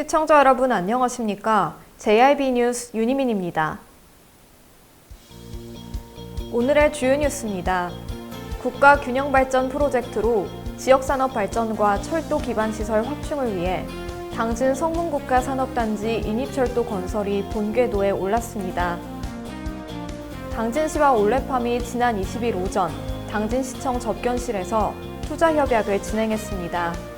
시청자 여러분 안녕하십니까? JIB 뉴스 윤희민입니다. 오늘의 주요 뉴스입니다. 국가균형발전 프로젝트로 지역산업 발전과 철도 기반 시설 확충을 위해 당진 성문국가산업단지 인입철도 건설이 본궤도에 올랐습니다. 당진시와 올레팜이 지난 20일 오전 당진시청 접견실에서 투자협약을 진행했습니다.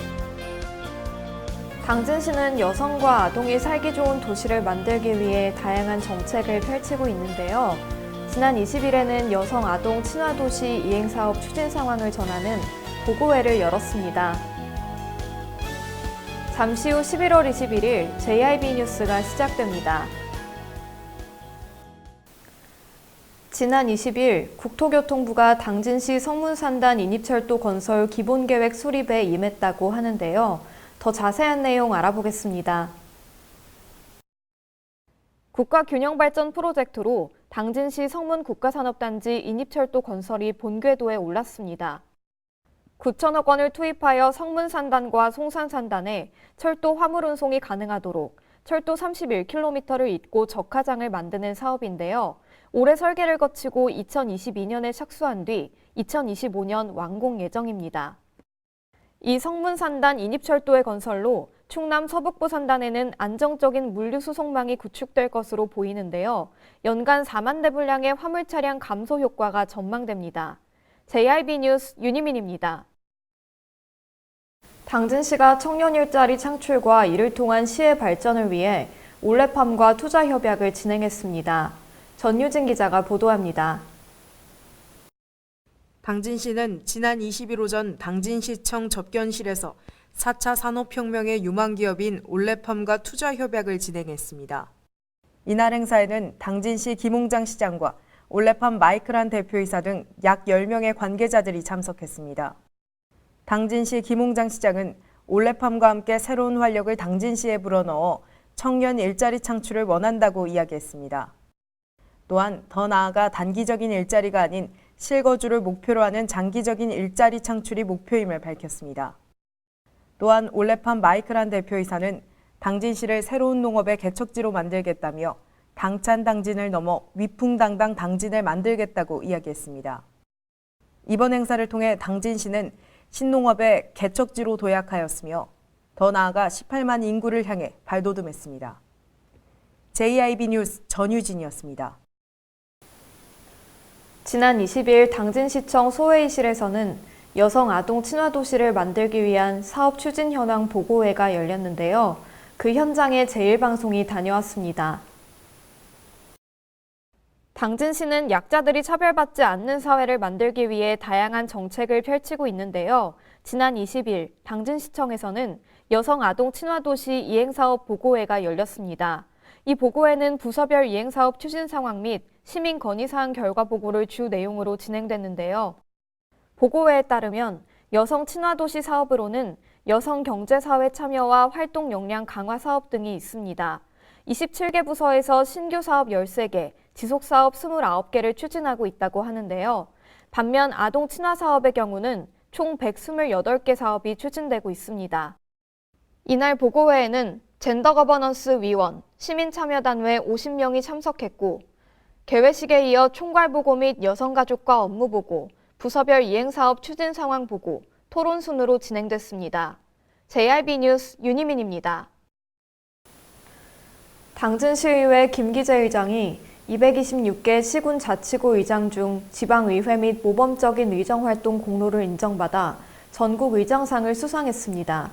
당진시는 여성과 아동이 살기 좋은 도시를 만들기 위해 다양한 정책을 펼치고 있는데요. 지난 20일에는 여성 아동 친화도시 이행사업 추진 상황을 전하는 보고회를 열었습니다. 잠시 후 11월 21일 JIB 뉴스가 시작됩니다. 지난 20일 국토교통부가 당진시 성문산단 인입철도 건설 기본계획 수립에 임했다고 하는데요. 더 자세한 내용 알아보겠습니다. 국가균형발전 프로젝트로 당진시 성문국가산업단지 인입철도 건설이 본궤도에 올랐습니다. 9천억 원을 투입하여 성문산단과 송산산단에 철도 화물 운송이 가능하도록 철도 31km를 잇고 적하장을 만드는 사업인데요. 올해 설계를 거치고 2022년에 착수한 뒤 2025년 완공 예정입니다. 이 성문산단 인입철도의 건설로 충남 서북부 산단에는 안정적인 물류 수송망이 구축될 것으로 보이는데요. 연간 4만 대 분량의 화물 차량 감소 효과가 전망됩니다. JIB 뉴스 윤희민입니다. 당진시가 청년 일자리 창출과 이를 통한 시의 발전을 위해 올레팜과 투자 협약을 진행했습니다. 전유진 기자가 보도합니다. 당진시는 지난 20일 오전 당진시청 접견실에서 4차 산업혁명의 유망기업인 올레팜과 투자협약을 진행했습니다. 이날 행사에는 당진시 김홍장 시장과 올레팜 마이클한 대표이사 등 약 10명의 관계자들이 참석했습니다. 당진시 김홍장 시장은 올레팜과 함께 새로운 활력을 당진시에 불어넣어 청년 일자리 창출을 원한다고 이야기했습니다. 또한 더 나아가 단기적인 일자리가 아닌 실거주를 목표로 하는 장기적인 일자리 창출이 목표임을 밝혔습니다. 또한 올레팜 마이클한 대표이사는 당진시를 새로운 농업의 개척지로 만들겠다며 당찬 당진을 넘어 위풍당당 당진을 만들겠다고 이야기했습니다. 이번 행사를 통해 당진시는 신농업의 개척지로 도약하였으며 더 나아가 18만 인구를 향해 발돋움했습니다. JIB 뉴스 전유진이었습니다. 지난 20일 당진시청 소회의실에서는 여성 아동 친화도시를 만들기 위한 사업 추진 현황 보고회가 열렸는데요. 그 현장에 제1방송이 다녀왔습니다. 당진시는 약자들이 차별받지 않는 사회를 만들기 위해 다양한 정책을 펼치고 있는데요. 지난 20일 당진시청에서는 여성 아동 친화도시 이행사업 보고회가 열렸습니다. 이 보고회는 부서별 이행사업 추진 상황 및 시민 건의사항 결과 보고를 주 내용으로 진행됐는데요. 보고회에 따르면 여성 친화도시 사업으로는 여성 경제사회 참여와 활동 역량 강화 사업 등이 있습니다. 27개 부서에서 신규 사업 13개, 지속사업 29개를 추진하고 있다고 하는데요. 반면 아동 친화 사업의 경우는 총 128개 사업이 추진되고 있습니다. 이날 보고회에는 젠더 거버넌스 위원, 시민참여단회 50명이 참석했고 개회식에 이어 총괄보고 및 여성가족과 업무보고, 부서별 이행사업 추진 상황 보고, 토론 순으로 진행됐습니다. JIB 뉴스 윤희민입니다. 당진시의회 김기재 의장이 226개 시군 자치구 의장 중 지방의회 및 모범적인 의정활동 공로를 인정받아 전국 의장상을 수상했습니다.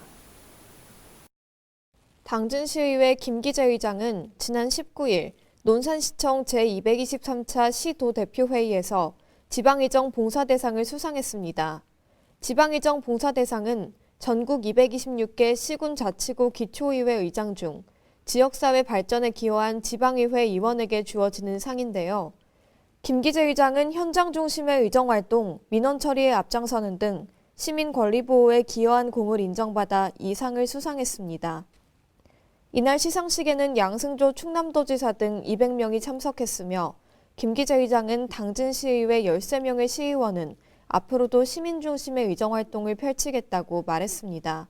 당진시의회 김기재 의장은 지난 19일 논산시청 제223차 시도대표회의에서 지방의정 봉사대상을 수상했습니다. 지방의정 봉사대상은 전국 226개 시군 자치구 기초의회 의장 중 지역사회 발전에 기여한 지방의회 의원에게 주어지는 상인데요. 김기재 의장은 현장 중심의 의정활동, 민원 처리에 앞장서는 등 시민 권리 보호에 기여한 공을 인정받아 이 상을 수상했습니다. 이날 시상식에는 양승조 충남도지사 등 200명이 참석했으며 김기재 의장은 당진시의회 13명의 시의원은 앞으로도 시민 중심의 의정활동을 펼치겠다고 말했습니다.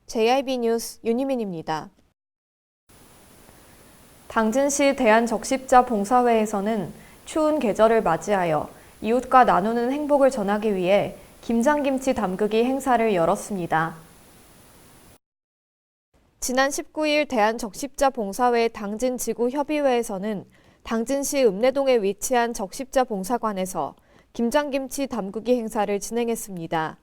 JIB 뉴스 윤희민입니다. 당진시 대한적십자 봉사회에서는 추운 계절을 맞이하여 이웃과 나누는 행복을 전하기 위해 김장김치 담그기 행사를 열었습니다. 지난 19일 대한적십자 봉사회 당진지구협의회에서는 당진시 읍내동에 위치한 적십자 봉사관에서 김장김치 담그기 행사를 진행했습니다.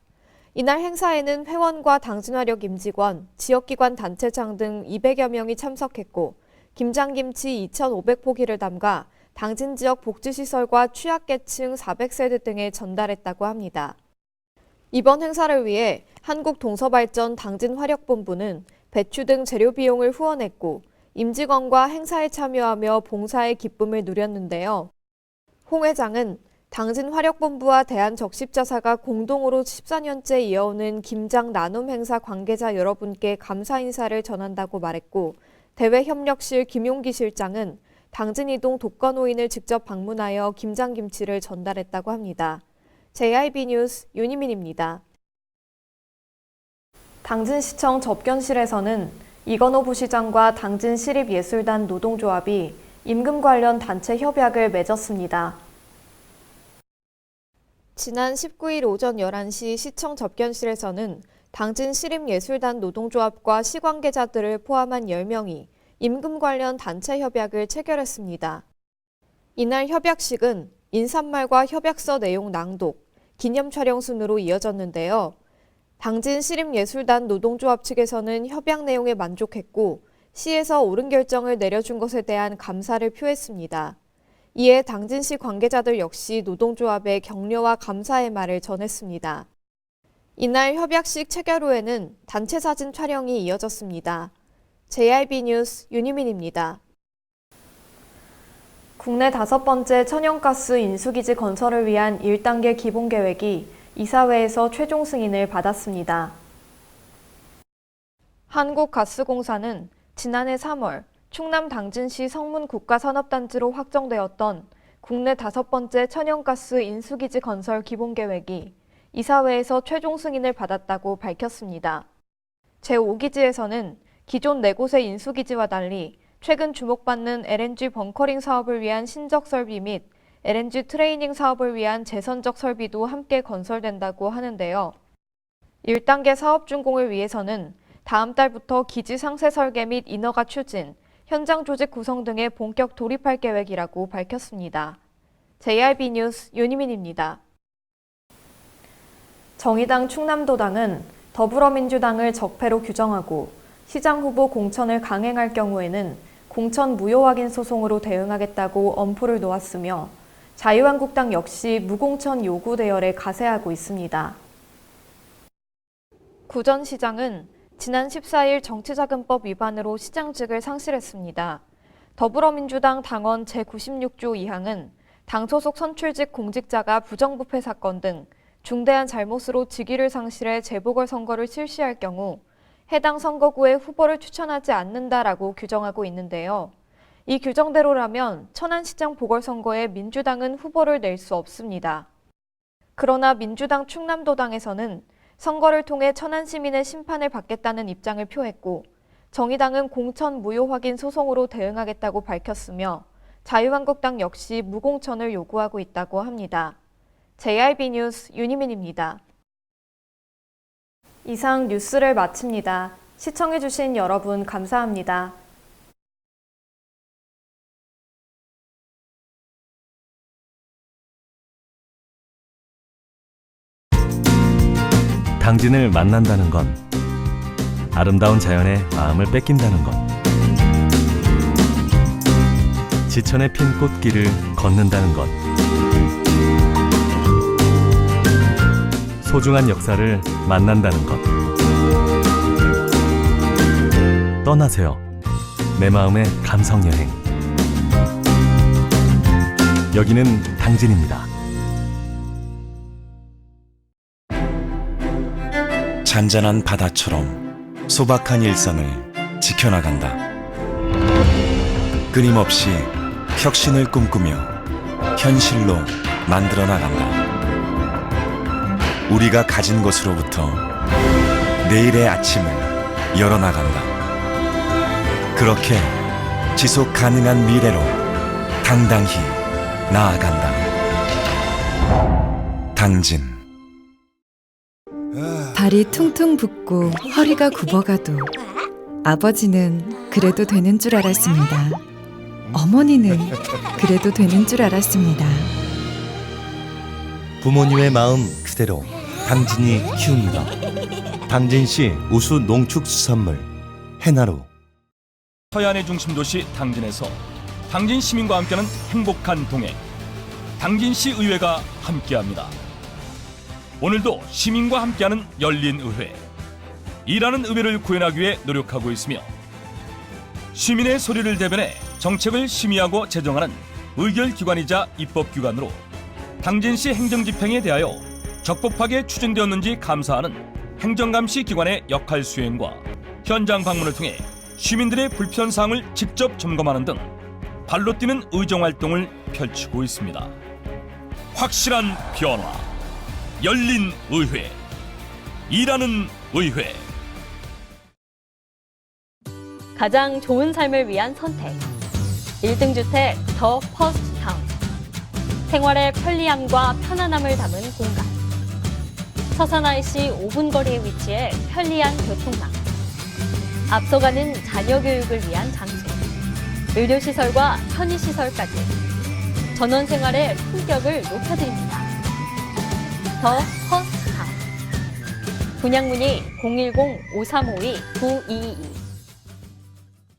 이날 행사에는 회원과 당진화력 임직원, 지역기관 단체장 등 200여 명이 참석했고 김장김치 2,500포기를 담가 당진 지역 복지시설과 취약계층 400세대 등에 전달했다고 합니다. 이번 행사를 위해 한국동서발전 당진화력본부는 배추 등 재료 비용을 후원했고 임직원과 행사에 참여하며 봉사의 기쁨을 누렸는데요. 홍 회장은 당진화력본부와 대한적십자사가 공동으로 14년째 이어오는 김장 나눔 행사 관계자 여러분께 감사 인사를 전한다고 말했고 대외협력실 김용기 실장은 당진이동 독거노인을 직접 방문하여 김장김치를 전달했다고 합니다. JIB 뉴스 윤희민입니다. 당진시청 접견실에서는 이건호 부시장과 당진시립예술단 노동조합이 임금 관련 단체 협약을 맺었습니다. 지난 19일 오전 11시 시청 접견실에서는 당진시립예술단 노동조합과 시관계자들을 포함한 10명이 임금 관련 단체 협약을 체결했습니다. 이날 협약식은 인사말과 협약서 내용 낭독, 기념 촬영 순으로 이어졌는데요. 당진시립예술단 노동조합 측에서는 협약 내용에 만족했고 시에서 옳은 결정을 내려준 것에 대한 감사를 표했습니다. 이에 당진시 관계자들 역시 노동조합에 격려와 감사의 말을 전했습니다. 이날 협약식 체결 후에는 단체 사진 촬영이 이어졌습니다. JIB 뉴스 윤희민입니다. 국내 5번째 천연가스 인수기지 건설을 위한 1단계 기본계획이 이사회에서 최종 승인을 받았습니다. 한국가스공사는 지난해 3월 충남 당진시 성문 국가산업단지로 확정되었던 국내 5번째 천연가스 인수기지 건설 기본계획이 이사회에서 최종 승인을 받았다고 밝혔습니다. 제5기지에서는 기존 4곳의 인수기지와 달리 최근 주목받는 LNG 벙커링 사업을 위한 신적 설비 및 LNG 트레이닝 사업을 위한 재선적 설비도 함께 건설된다고 하는데요. 1단계 사업 준공을 위해서는 다음 달부터 기지 상세 설계 및 인허가 추진, 현장 조직 구성 등에 본격 돌입할 계획이라고 밝혔습니다. JIB 뉴스 윤희민입니다. 정의당 충남도당은 더불어민주당을 적폐로 규정하고 시장 후보 공천을 강행할 경우에는 공천 무효 확인 소송으로 대응하겠다고 엄포를 놓았으며 자유한국당 역시 무공천 요구 대열에 가세하고 있습니다. 구 전 시장은 지난 14일 정치자금법 위반으로 시장직을 상실했습니다. 더불어민주당 당원 제96조 2항은 당 소속 선출직 공직자가 부정부패 사건 등 중대한 잘못으로 직위를 상실해 재보궐선거를 실시할 경우 해당 선거구에 후보를 추천하지 않는다라고 규정하고 있는데요. 이 규정대로라면 천안시장 보궐선거에 민주당은 후보를 낼 수 없습니다. 그러나 민주당 충남도당에서는 선거를 통해 천안 시민의 심판을 받겠다는 입장을 표했고 정의당은 공천 무효 확인 소송으로 대응하겠다고 밝혔으며 자유한국당 역시 무공천을 요구하고 있다고 합니다. JIB 뉴스 윤희민입니다. 이상 뉴스를 마칩니다. 시청해주신 여러분 감사합니다. 당진을 만난다는 건 아름다운 자연에 마음을 뺏긴다는 것, 지천에 핀 꽃길을 걷는다는 것, 소중한 역사를 만난다는 것. 떠나세요. 내 마음의 감성여행. 여기는 당진입니다. 잔잔한 바다처럼 소박한 일상을 지켜나간다. 끊임없이 혁신을 꿈꾸며 현실로 만들어 나간다. 우리가 가진 것으로부터 내일의 아침을 열어나간다. 그렇게 지속 가능한 미래로 당당히 나아간다. 당진. 발이 퉁퉁 붓고 허리가 굽어가도 아버지는 그래도 되는 줄 알았습니다. 어머니는 그래도 되는 줄 알았습니다. 부모님의 마음 그대로 당진이 키웁니다. 당진시 우수 농축수산물 해나루. 서해안의 중심 도시 당진에서 당진 시민과 함께하는 행복한 동행, 당진시 의회가 함께합니다. 오늘도 시민과 함께하는 열린 의회, 일하는 의회를 구현하기 위해 노력하고 있으며 시민의 소리를 대변해 정책을 심의하고 제정하는 의결기관이자 입법기관으로 당진시 행정집행에 대하여 적법하게 추진되었는지 감사하는 행정감시 기관의 역할 수행과 현장 방문을 통해 시민들의 불편사항을 직접 점검하는 등 발로 뛰는 의정활동을 펼치고 있습니다. 확실한 변화, 열린 의회, 일하는 의회. 가장 좋은 삶을 위한 선택. 1등 주택 더 퍼스트 타운. 생활의 편리함과 편안함을 담은 공간. 서산 IC 5분 거리에 위치해 편리한 교통망. 앞서가는 자녀 교육을 위한 장소. 의료시설과 편의시설까지. 전원 생활의 품격을 높여드립니다. 더 퍼스트 타운. 분양 문의 010-5352-9222